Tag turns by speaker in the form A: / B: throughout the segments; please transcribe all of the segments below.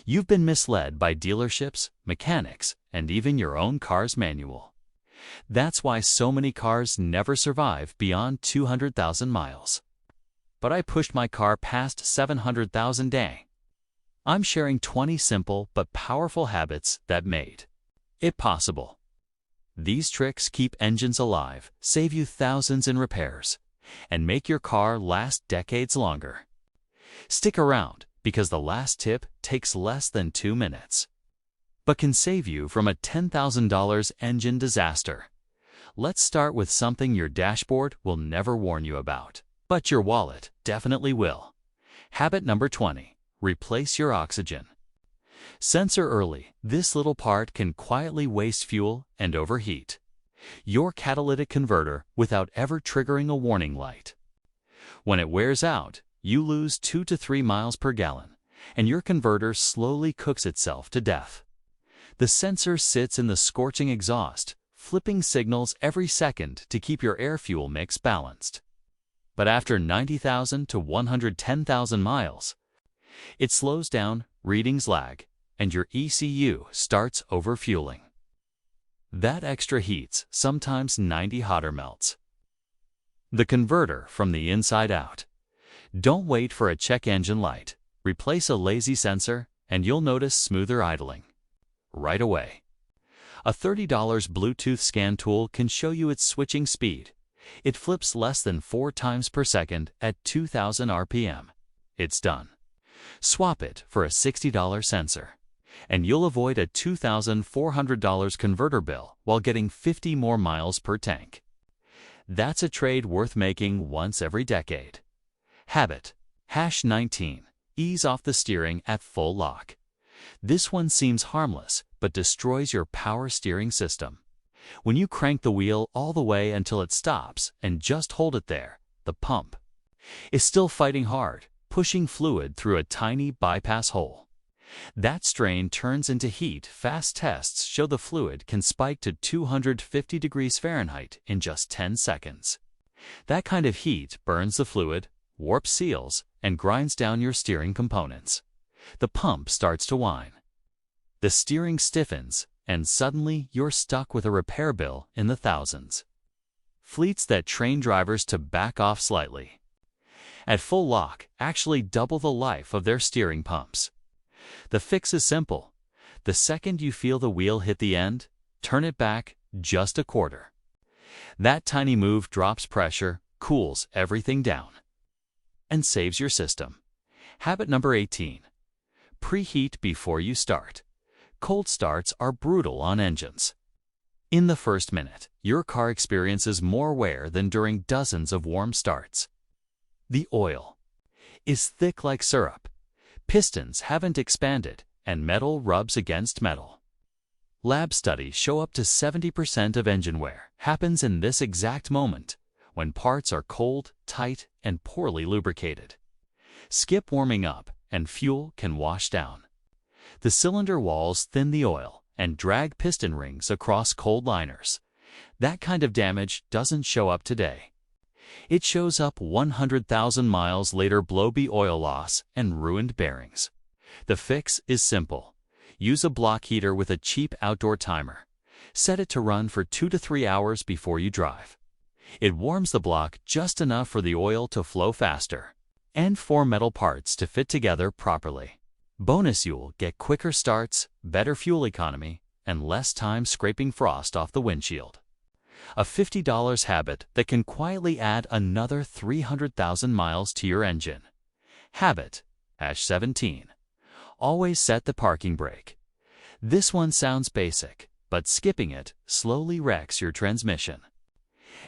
A: You've been misled by dealerships, mechanics, and even your own car's manual. That's why so many cars never survive beyond 200,000 miles. But I pushed my car past 700,000 dang. I'm sharing 20 simple but powerful habits that made it possible. These tricks keep engines alive, save you thousands in repairs, and make your car last decades longer. Stick around, because the last tip takes less than 2 minutes, but can save you from a $10,000 engine disaster. Let's start with something your dashboard will never warn you about, but your wallet definitely will. Habit number 20. Replace your oxygen sensor early. This little part can quietly waste fuel and overheat your catalytic converter without ever triggering a warning light. When it wears out, you lose 2 to 3 miles per gallon, and your converter slowly cooks itself to death. The sensor sits in the scorching exhaust, flipping signals every second to keep your air-fuel mix balanced. But after 90,000 to 110,000 miles, it slows down, readings lag, and your ECU starts overfueling. That extra heats sometimes 90 hotter melts the converter from the inside out. Don't wait for a check engine light. Replace a lazy sensor, and you'll notice smoother idling right away. A $30 Bluetooth scan tool can show you its switching speed. It flips less than 4 times per second at 2,000 RPM. It's done. Swap it for a $60 sensor, and you'll avoid a $2,400 converter bill while getting 50 more miles per tank. That's a trade worth making once every decade. Habit #19. Ease off the steering at full lock. This one seems harmless, but destroys your power steering system. When you crank the wheel all the way until it stops and just hold it there, the pump is still fighting hard, pushing fluid through a tiny bypass hole. That strain turns into heat. Fast tests show the fluid can spike to 250 degrees Fahrenheit in just 10 seconds. That kind of heat burns the fluid, warps seals, and grinds down your steering components. The pump starts to whine. The steering stiffens, and suddenly you're stuck with a repair bill in the thousands. Fleets that train drivers to back off slightly at full lock actually double the life of their steering pumps. The fix is simple. The second you feel the wheel hit the end, turn it back just a quarter. That tiny move drops pressure, cools everything down, and saves your system. Habit number 18. Preheat before you start. Cold starts are brutal on engines. In the first minute, your car experiences more wear than during dozens of warm starts. The oil is thick like syrup. Pistons haven't expanded, and metal rubs against metal. Lab studies show up to 70% of engine wear happens in this exact moment, when parts are cold, tight, and poorly lubricated. Skip warming up, and fuel can wash down. The cylinder walls thin the oil and drag piston rings across cold liners. That kind of damage doesn't show up today. It shows up 100,000 miles later. Blowy oil loss and ruined bearings. The fix is simple. Use a block heater with a cheap outdoor timer. Set it to run for 2 to 3 hours before you drive. It warms the block just enough for the oil to flow faster and for metal parts to fit together properly. Bonus, you'll get quicker starts, better fuel economy, and less time scraping frost off the windshield. A $50 habit that can quietly add another 300,000 miles to your engine. Habit #17. Always set the parking brake. This one sounds basic, but skipping it slowly wrecks your transmission.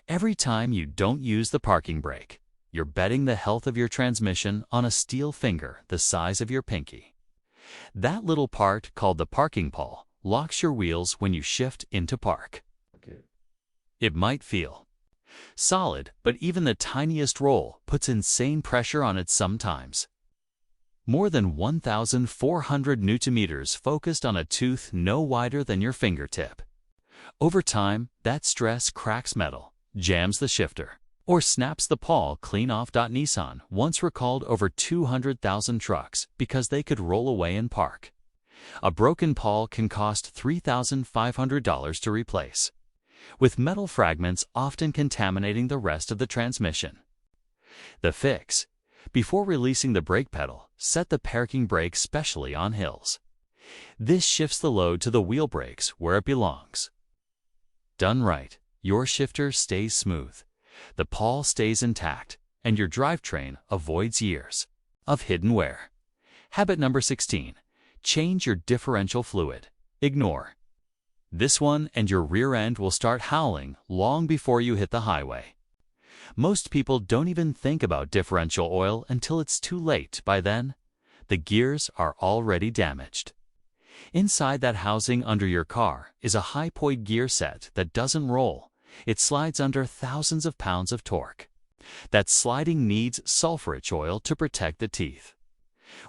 A: Every time you don't use the parking brake, you're betting the health of your transmission on a steel finger the size of your pinky. That little part, called the parking pawl, locks your wheels when you shift into park. It might feel solid, but even the tiniest roll puts insane pressure on it sometimes. More than 1,400 Nm focused on a tooth no wider than your fingertip. Over time, that stress cracks metal, jams the shifter, or snaps the pawl clean off. Nissan once recalled over 200,000 trucks because they could roll away in park. A broken pawl can cost $3,500 to replace, with metal fragments often contaminating the rest of the transmission. The fix: before releasing the brake pedal, set the parking brake specially on hills. This shifts the load to the wheel brakes where it belongs. Done right, your shifter stays smooth, the pawl stays intact, and your drivetrain avoids years of hidden wear. Habit number 16. Change your differential fluid. Ignore this one and your rear end will start howling long before you hit the highway. Most people don't even think about differential oil until it's too late. By then, the gears are already damaged. Inside that housing under your car is a high-point gear set that doesn't roll. It slides under thousands of pounds of torque. That sliding needs sulfur-rich oil to protect the teeth.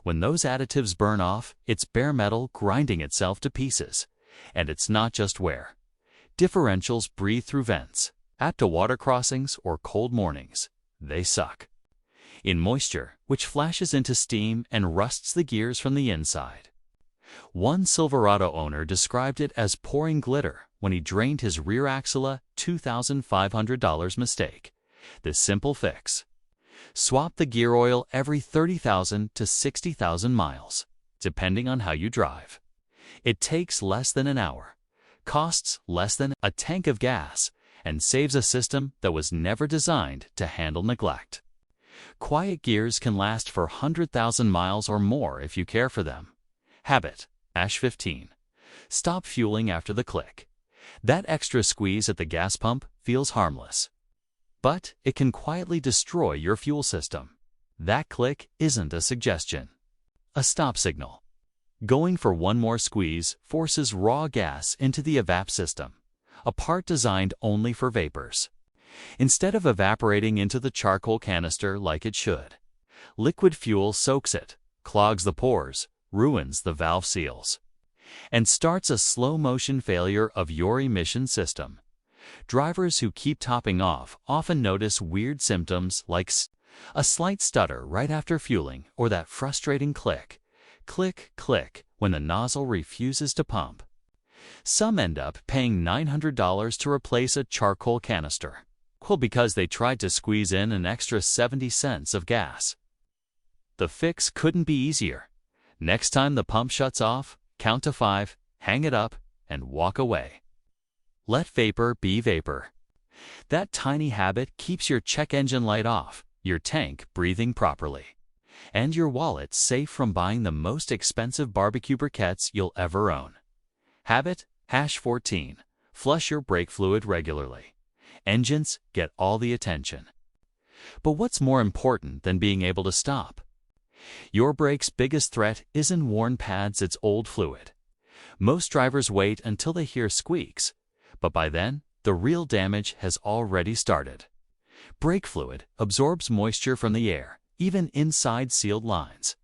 A: When those additives burn off, it's bare metal grinding itself to pieces. And it's not just wear. Differentials breathe through vents. Apt to water crossings or cold mornings, they suck in moisture, which flashes into steam and rusts the gears from the inside. One Silverado owner described it as pouring glitter when he drained his rear axle. A $2,500 mistake. This simple fix: swap the gear oil every 30,000 to 60,000 miles, depending on how you drive. It takes less than an hour, costs less than a tank of gas, and saves a system that was never designed to handle neglect. Quiet gears can last for 100,000 miles or more if you care for them. Habit 15. Stop fueling after the click. That extra squeeze at the gas pump feels harmless, but it can quietly destroy your fuel system. That click isn't a suggestion, a stop signal. Going for one more squeeze forces raw gas into the evap system, a part designed only for vapors. Instead of evaporating into the charcoal canister like it should, liquid fuel soaks it, clogs the pores, ruins the valve seals, and starts a slow-motion failure of your emission system. Drivers who keep topping off often notice weird symptoms like a slight stutter right after fueling or that frustrating click, click, click when the nozzle refuses to pump. Some end up paying $900 to replace a charcoal canister, because they tried to squeeze in an extra 70 cents of gas. The fix couldn't be easier. Next time the pump shuts off, count to 5, hang it up, and walk away. Let vapor be vapor. That tiny habit keeps your check engine light off, your tank breathing properly, and your wallet safe from buying the most expensive barbecue briquettes you'll ever own. Habit 14. Flush your brake fluid regularly. Engines get all the attention. But what's more important than being able to stop? Your brake's biggest threat isn't worn pads, it's old fluid. Most drivers wait until they hear squeaks, but by then, the real damage has already started. Brake fluid absorbs moisture from the air, even inside sealed lines.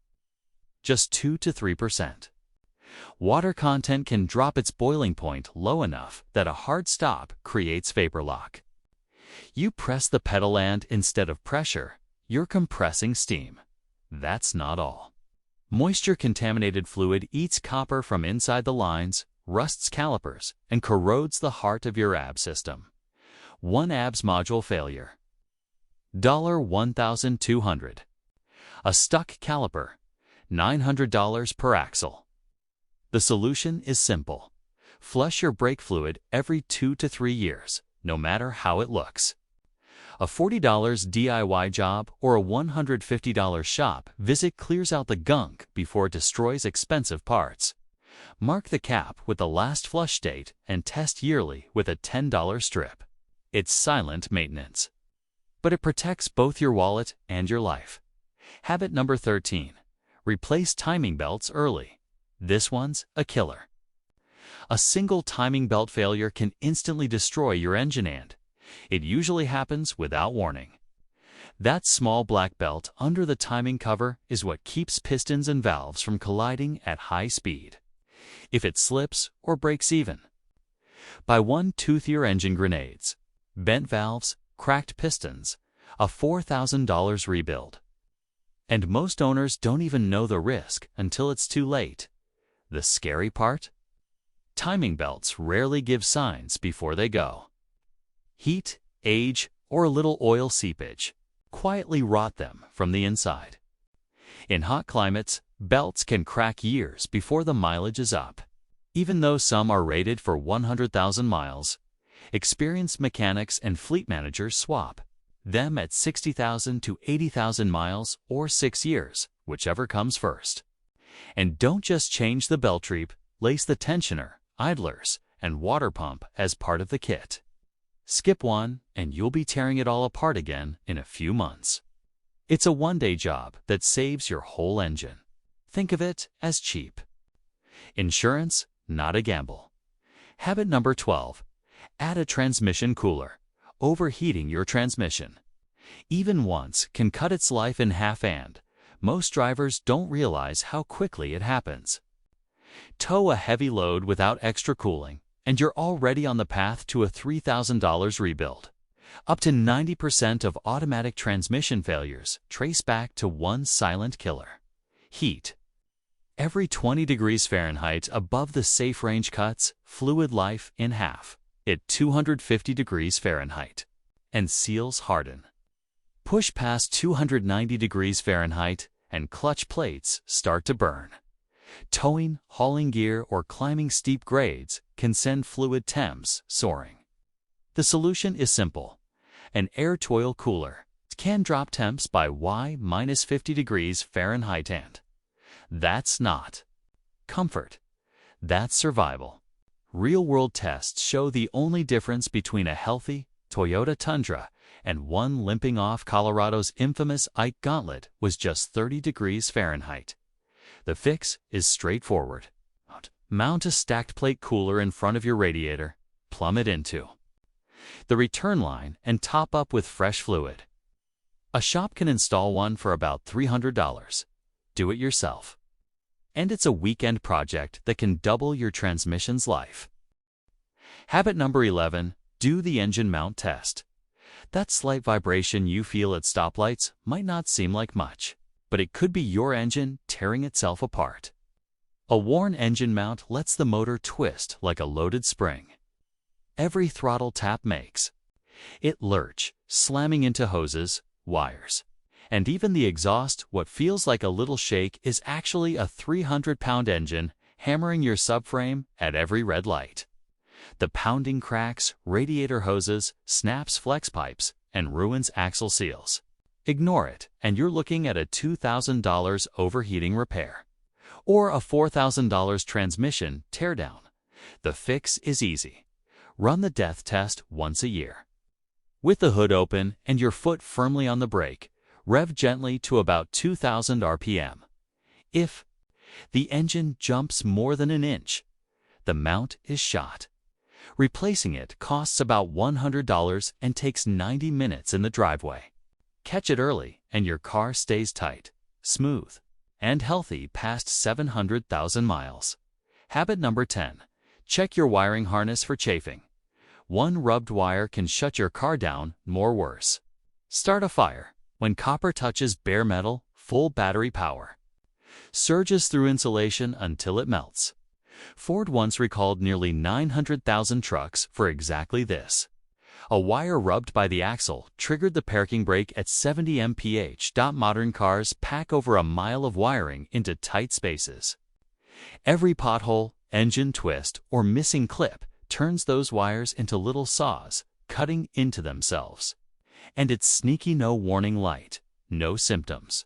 A: Just 2 to 3%. Water content can drop its boiling point low enough that a hard stop creates vapor lock. You press the pedal and, instead of pressure, you're compressing steam. That's not all. Moisture-contaminated fluid eats copper from inside the lines, rusts calipers, and corrodes the heart of your ABS system. One ABS module failure. $1,200. A stuck caliper. $900 per axle. The solution is simple. Flush your brake fluid every 2 to 3 years, no matter how it looks. A $40 DIY job or a $150 shop visit clears out the gunk before it destroys expensive parts. Mark the cap with the last flush date and test yearly with a $10 strip. It's silent maintenance, but it protects both your wallet and your life. Habit number 13. Replace timing belts early. This one's a killer. A single timing belt failure can instantly destroy your engine, and it usually happens without warning. That small black belt under the timing cover is what keeps pistons and valves from colliding at high speed. If it slips or breaks even, buy one toothier engine grenades, bent valves, cracked pistons, a $4,000 rebuild. And most owners don't even know the risk until it's too late. The scary part? Timing belts rarely give signs before they go. Heat, age, or a little oil seepage quietly rot them from the inside. In hot climates, belts can crack years before the mileage is up. Even though some are rated for 100,000 miles, experienced mechanics and fleet managers swap them at 60,000 to 80,000 miles or 6 years, whichever comes first. And don't just change the belt reap, lace the tensioner, idlers, and water pump as part of the kit. Skip one, and you'll be tearing it all apart again in a few months. It's a one-day job that saves your whole engine. Think of it as cheap. Insurance, not a gamble. Habit number 12. Add a transmission cooler. Overheating your transmission, even once, can cut its life in half, and most drivers don't realize how quickly it happens. Tow a heavy load without extra cooling, and you're already on the path to a $3,000 rebuild. Up to 90% of automatic transmission failures trace back to one silent killer: heat. Every 20 degrees Fahrenheit above the safe range cuts fluid life in half at 250 degrees Fahrenheit, and seals harden. Push past 290 degrees Fahrenheit, and clutch plates start to burn. Towing, hauling gear, or climbing steep grades can send fluid temps soaring. The solution is simple. An air-to-oil cooler can drop temps by -50 degrees Fahrenheit, and that's not comfort. That's survival. Real-world tests show the only difference between a healthy Toyota Tundra and one limping off Colorado's infamous Ike Gauntlet was just 30 degrees Fahrenheit. The fix is straightforward. Mount a stacked plate cooler in front of your radiator, plumb it into the return line, and top up with fresh fluid. A shop can install one for about $300. Do it yourself. And it's a weekend project that can double your transmission's life. Habit number 11. Do the engine mount test. That slight vibration you feel at stoplights might not seem like much, but it could be your engine tearing itself apart. A worn engine mount lets the motor twist like a loaded spring. Every throttle tap makes it lurch, slamming into hoses, wires, and even the exhaust. What feels like a little shake is actually a 300-pound engine hammering your subframe at every red light. The pounding cracks radiator hoses, snaps flex pipes, and ruins axle seals. Ignore it, and you're looking at a $2,000 overheating repair or a $4,000 transmission teardown. The fix is easy. Run the death test once a year. With the hood open and your foot firmly on the brake, rev gently to about 2,000 RPM. If the engine jumps more than an inch, the mount is shot. Replacing it costs about $100 and takes 90 minutes in the driveway. Catch it early, and your car stays tight, smooth, and healthy past 700,000 miles. Habit number 10. Check your wiring harness for chafing. One rubbed wire can shut your car down, more worse. Start a fire. When copper touches bare metal, full battery power surges through insulation until it melts. Ford once recalled nearly 900,000 trucks for exactly this. A wire rubbed by the axle triggered the parking brake at 70 mph. Modern cars pack over a mile of wiring into tight spaces. Every pothole, engine twist, or missing clip turns those wires into little saws, cutting into themselves. And it's sneaky no warning light, no symptoms,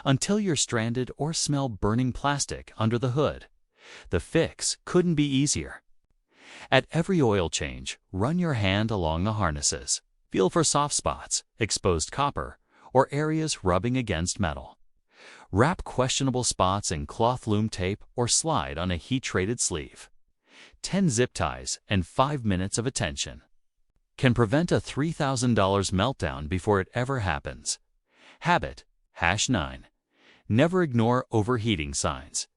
A: until you're stranded or smell burning plastic under the hood. The fix couldn't be easier. At every oil change, run your hand along the harnesses. Feel for soft spots, exposed copper, or areas rubbing against metal. Wrap questionable spots in cloth loom tape or slide on a heat-treated sleeve. 10 zip ties and 5 minutes of attention can prevent a $3,000 meltdown before it ever happens. Habit #9. Never ignore overheating signs.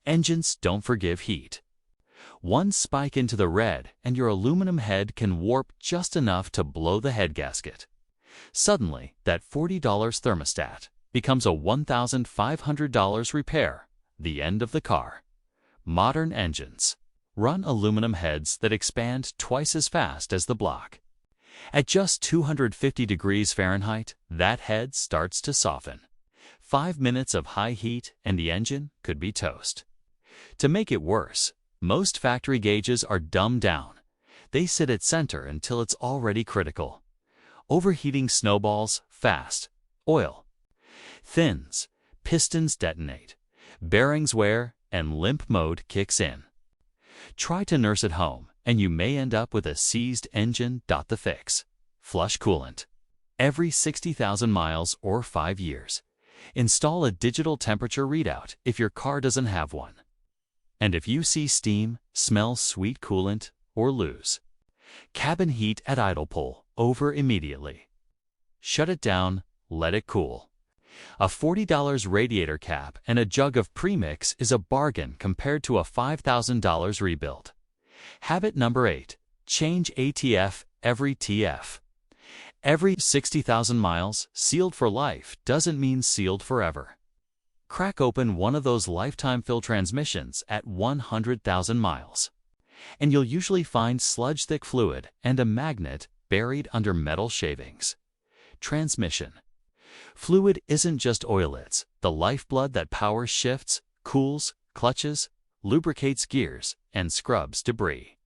A: Engines don't forgive heat. One spike into the red and your aluminum head can warp just enough to blow the head gasket. Suddenly, that $40 thermostat becomes a $1,500 repair, the end of the car. Modern engines run aluminum heads that expand twice as fast as the block. At just 250 degrees Fahrenheit, that head starts to soften. 5 minutes of high heat and the engine could be toast. To make it worse, most factory gauges are dumbed down. They sit at center until it's already critical. Overheating snowballs fast. Oil thins, pistons detonate, bearings wear, and limp mode kicks in. Try to nurse at home, and you may end up with a seized engine. The fix: flush coolant every 60,000 miles or 5 years. Install a digital temperature readout if your car doesn't have one. And if you see steam, smell sweet coolant, or lose cabin heat at idle, pull over immediately. Shut it down, let it cool. A $40 radiator cap and a jug of premix is a bargain compared to a $5,000 rebuild. Habit number 8. Change ATF every TF. Every 60,000 miles, sealed for life doesn't mean sealed forever. Crack open one of those lifetime fill transmissions at 100,000 miles, and you'll usually find sludge-thick fluid and a magnet buried under metal shavings. Transmission fluid isn't just oil, it's the lifeblood that powers shifts, cools, clutches, lubricates gears, and scrubs debris.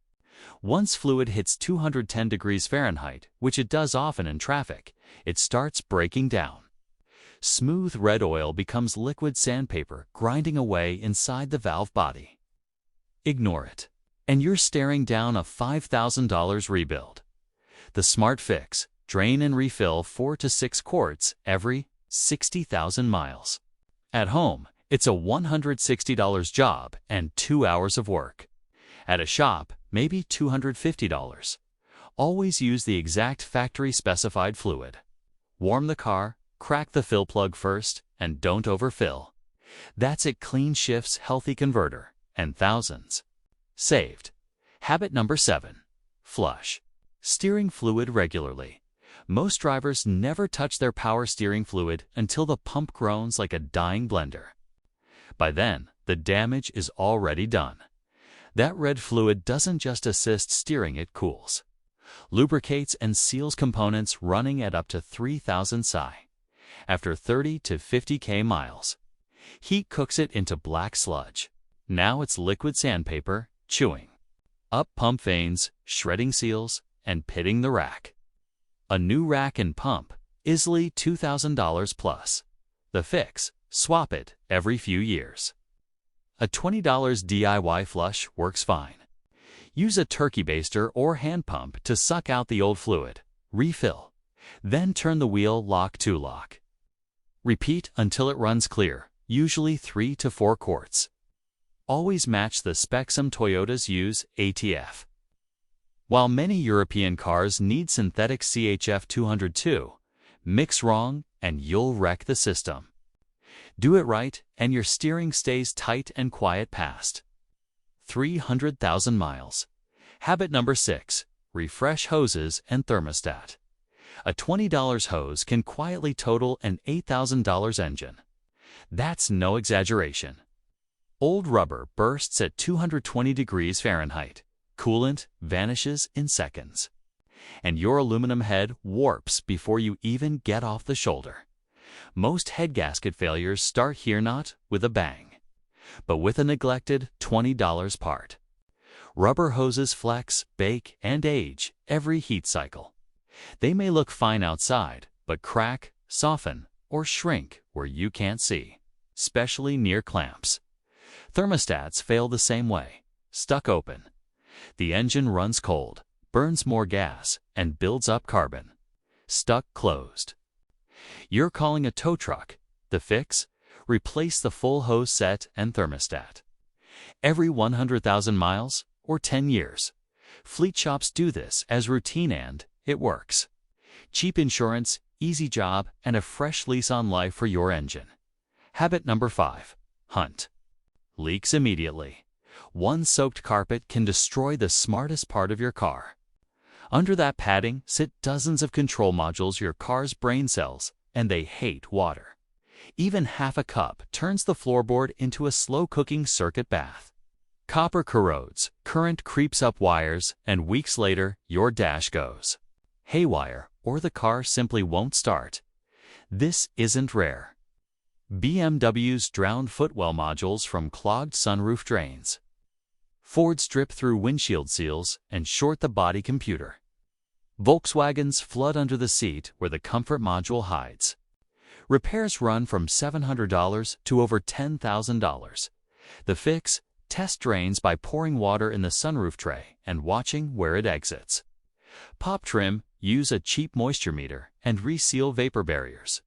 A: Once fluid hits 210 degrees Fahrenheit, which it does often in traffic, it starts breaking down. Smooth red oil becomes liquid sandpaper grinding away inside the valve body. Ignore it, and you're staring down a $5,000 rebuild. The smart fix: drain and refill 4 to 6 quarts every 60,000 miles. At home, it's a $160 job and 2 hours of work. At a shop, maybe $250. Always use the exact factory-specified fluid. Warm the car, crack the fill plug first, and don't overfill. That's it. Clean shifts, healthy converter, and thousands saved. Habit number 7. Flush steering fluid regularly. Most drivers never touch their power steering fluid until the pump groans like a dying blender. By then, the damage is already done. That red fluid doesn't just assist steering, it cools, lubricates, and seals components running at up to 3,000 psi. After 30 to 50k miles, heat cooks it into black sludge. Now it's liquid sandpaper, chewing up pump veins, shredding seals, and pitting the rack. A new rack and pump, easily $2,000 plus. The fix: swap it every few years. A $20 DIY flush works fine. Use a turkey baster or hand pump to suck out the old fluid. Refill. Then turn the wheel lock to lock. Repeat until it runs clear, usually 3 to 4 quarts. Always match the spec. Some Toyotas use ATF, while many European cars need synthetic CHF 202. Mix wrong and you'll wreck the system. Do it right and your steering stays tight and quiet past 300,000 miles. Habit number 6. Refresh hoses and thermostat. A $20 hose can quietly total an $8,000 engine. That's no exaggeration. Old rubber bursts at 220 degrees Fahrenheit. Coolant vanishes in seconds, and your aluminum head warps before you even get off the shoulder. Most head gasket failures start here, not with a bang, but with a neglected $20 part. Rubber hoses flex, bake, and age every heat cycle. They may look fine outside, but crack, soften, or shrink where you can't see, especially near clamps. Thermostats fail the same way. Stuck open, the engine runs cold, burns more gas, and builds up carbon. Stuck closed, you're calling a tow truck. The fix: replace the full hose set and thermostat every 100,000 miles or 10 years. Fleet shops do this as routine, and it works. Cheap insurance, easy job, and a fresh lease on life for your engine. Habit number 5. Hunt leaks immediately. One soaked carpet can destroy the smartest part of your car. Under that padding sit dozens of control modules, your car's brain cells, and they hate water. Even half a cup turns the floorboard into a slow-cooking circuit bath. Copper corrodes, current creeps up wires, and weeks later, your dash goes haywire, or the car simply won't start. This isn't rare. BMW's drowned footwell modules from clogged sunroof drains. Fords drip through windshield seals and short the body computer. Volkswagens flood under the seat where the comfort module hides. Repairs run from $700 to over $10,000. The fix: test drains by pouring water in the sunroof tray and watching where it exits. Pop trim: use a cheap moisture meter and reseal vapor barriers.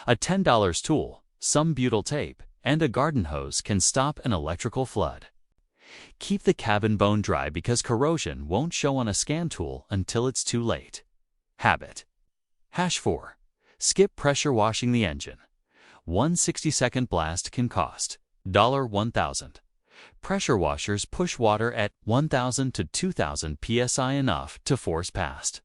A: A $10 tool, some butyl tape, and a garden hose can stop an electrical flood. Keep the cabin bone dry because corrosion won't show on a scan tool until it's too late. Habit. #4. Skip pressure washing the engine. One 60-second blast can cost $1,000. Pressure washers push water at 1,000 to 2,000 psi enough to force past.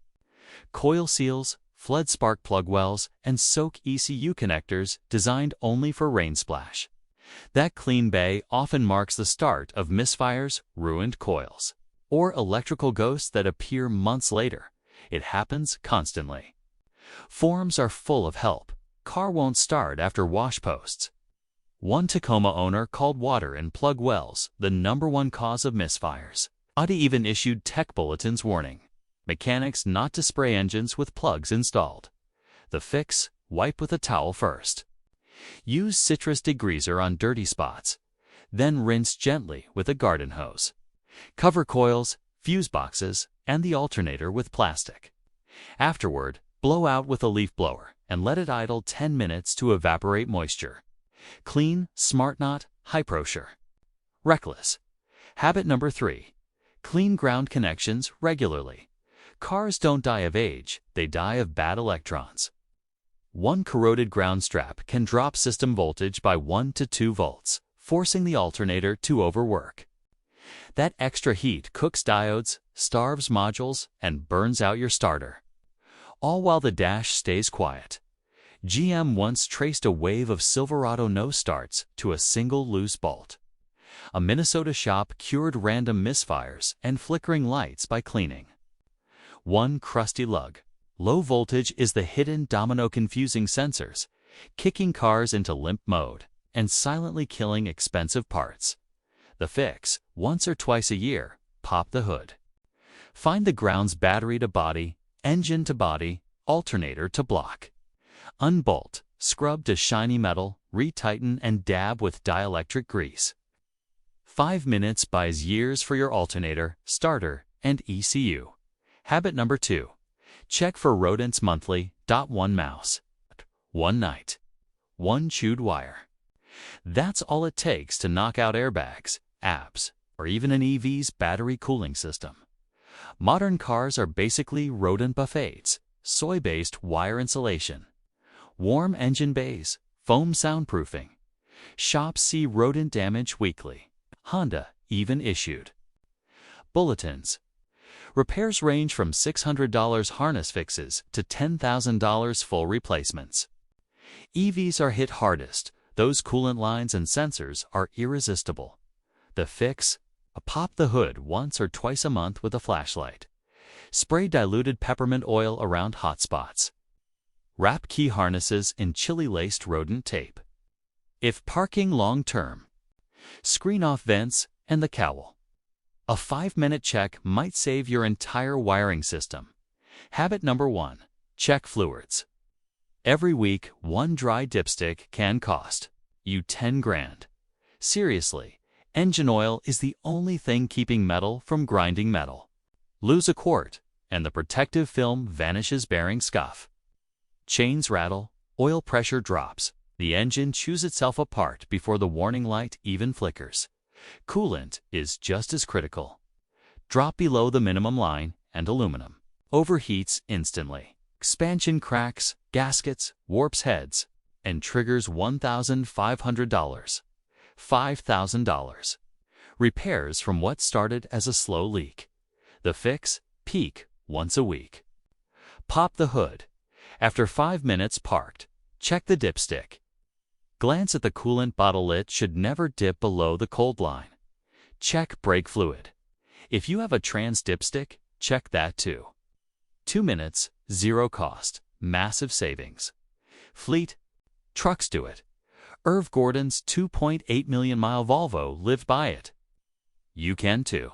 A: Coil seals, flood spark plug wells, and soak ECU connectors designed only for rain splash. That clean bay often marks the start of misfires, ruined coils, or electrical ghosts that appear months later. It happens constantly. Forums are full of help. Car won't start after wash posts. One Tacoma owner called water in plug wells the #1 cause of misfires. Audi even issued tech bulletins warning mechanics not to spray engines with plugs installed. The fix: wipe with a towel first. Use citrus degreaser on dirty spots. Then rinse gently with a garden hose. Cover coils, fuse boxes, and the alternator with plastic. Afterward, blow out with a leaf blower and let it idle 10 minutes to evaporate moisture. Clean, smart knot, high pressure. Reckless. Habit #3. Clean ground connections regularly. Cars don't die of age, they die of bad electrons. One corroded ground strap can drop system voltage by 1 to 2 volts, forcing the alternator to overwork. That extra heat cooks diodes, starves modules, and burns out your starter. All while the dash stays quiet. GM once traced a wave of Silverado no-starts to a single loose bolt. A Minnesota shop cured random misfires and flickering lights by cleaning. One crusty lug. Low voltage is the hidden domino confusing sensors, kicking cars into limp mode and silently killing expensive parts. The fix: once or twice a year, pop the hood. Find the ground's battery to body, engine to body, alternator to block. Unbolt, scrub to shiny metal, retighten and dab with dielectric grease. 5 minutes buys years for your alternator, starter, and ECU. Habit #2. Check for rodents monthly. 1 mouse. 1 night. 1 chewed wire. That's all it takes to knock out airbags, apps, or even an EV's battery cooling system. Modern cars are basically rodent buffets: soy-based wire insulation, warm engine bays, foam soundproofing. Shops see rodent damage weekly. Honda even issued bulletins. Repairs range from $600 harness fixes to $10,000 full replacements. EVs are hit hardest. Those coolant lines and sensors are irresistible. The fix: pop the hood once or twice a month with a flashlight. Spray diluted peppermint oil around hot spots. Wrap key harnesses in chili-laced rodent tape. If parking long-term, screen off vents and the cowl. A 5-minute check might save your entire wiring system. Habit #1. Check fluids. Every week, 1 dry dipstick can cost you 10 grand. Seriously, engine oil is the only thing keeping metal from grinding metal. Lose a quart, and the protective film vanishes bearing scuff. Chains rattle, oil pressure drops, the engine chews itself apart before the warning light even flickers. Coolant is just as critical. Drop below the minimum line and aluminum overheats instantly. Expansion cracks, gaskets, warps heads, and triggers $1,500. $5,000. Repairs from what started as a slow leak. The fix: peak once a week. Pop the hood. After 5 minutes parked, check the dipstick. Glance at the coolant bottle. It should never dip below the cold line. Check brake fluid. If you have a trans dipstick, check that too. 2 minutes, zero cost, massive savings. Fleet, trucks do it. Irv Gordon's 2.8 million mile Volvo lived by it. You can too.